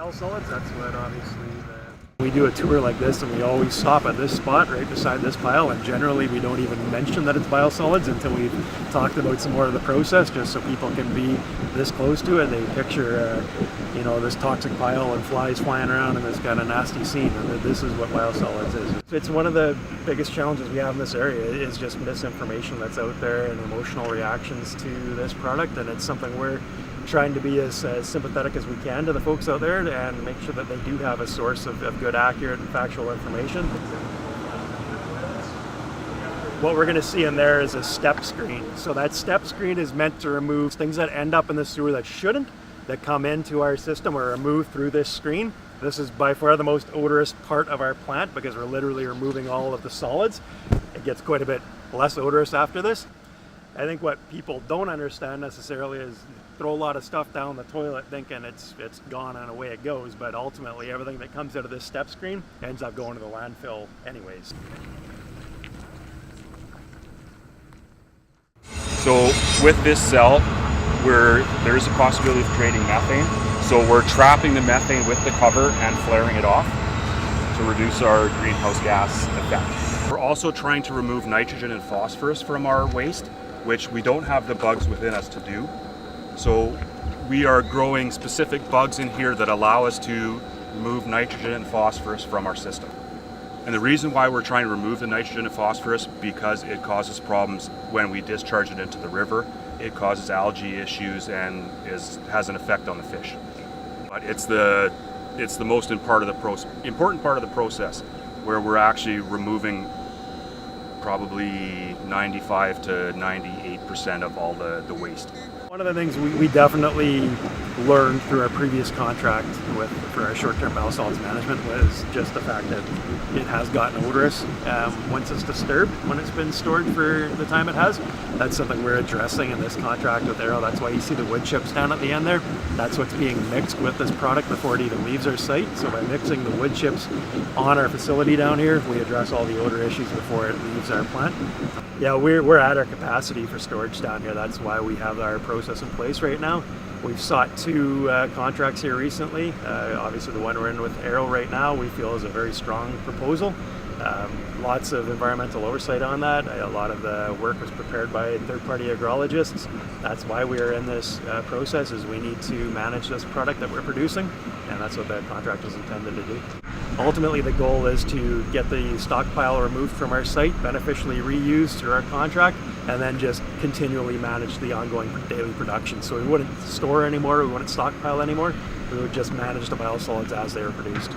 biosolids. That's what obviously we do a tour like this, and we always stop at this spot right beside this pile, and generally we don't even mention that it's biosolids until we've talked about some more of the process, just so people can be this close to it. They picture this toxic pile and flies flying around in this kind of nasty scene, and this is what biosolids is. It's one of the biggest challenges we have in this area is just misinformation that's out there and emotional reactions to this product, and it's something we're trying to be as sympathetic as we can to the folks out there and make sure that they do have a source of good, accurate, and factual information. What we're going to see in there is a step screen. So that step screen is meant to remove things that end up in the sewer that shouldn't, that come into our system or are removed through this screen. This is by far the most odorous part of our plant because we're literally removing all of the solids. It gets quite a bit less odorous after this. I think what people don't understand necessarily is throw a lot of stuff down the toilet thinking it's gone and away it goes, but ultimately everything that comes out of this step screen ends up going to the landfill anyways. So with this cell, there's a possibility of creating methane. So we're trapping the methane with the cover and flaring it off to reduce our greenhouse gas effect. We're also trying to remove nitrogen and phosphorus from our waste, which we don't have the bugs within us to do. So we are growing specific bugs in here that allow us to remove nitrogen and phosphorus from our system. And the reason why we're trying to remove the nitrogen and phosphorus, because it causes problems when we discharge it into the river. It causes algae issues and has an effect on the fish. But it's the most important part of the process, where we're actually removing probably 95 to 98% of all the waste. One of the things we definitely learned through our previous contract for our short-term biosolids management was just the fact that it has gotten odorous once it's disturbed, when it's been stored for the time it has. That's something we're addressing in this contract with Arrow. That's why you see the wood chips down at the end there. That's what's being mixed with this product before it even leaves our site. So by mixing the wood chips on our facility down here, we address all the odor issues before it leaves our plant. Yeah, we're at our capacity for storage down here. That's why we have our process in place right now. We've sought 2 contracts here recently. Obviously the one we're in with Arrow right now we feel is a very strong proposal. Lots of environmental oversight on that. A lot of the work was prepared by third-party agrologists. That's why we are in this process, is we need to manage this product that we're producing, and that's what that contract is intended to do. Ultimately, the goal is to get the stockpile removed from our site, beneficially reused through our contract, and then just continually manage the ongoing daily production. So we wouldn't store anymore, we wouldn't stockpile anymore, we would just manage the biosolids as they are produced.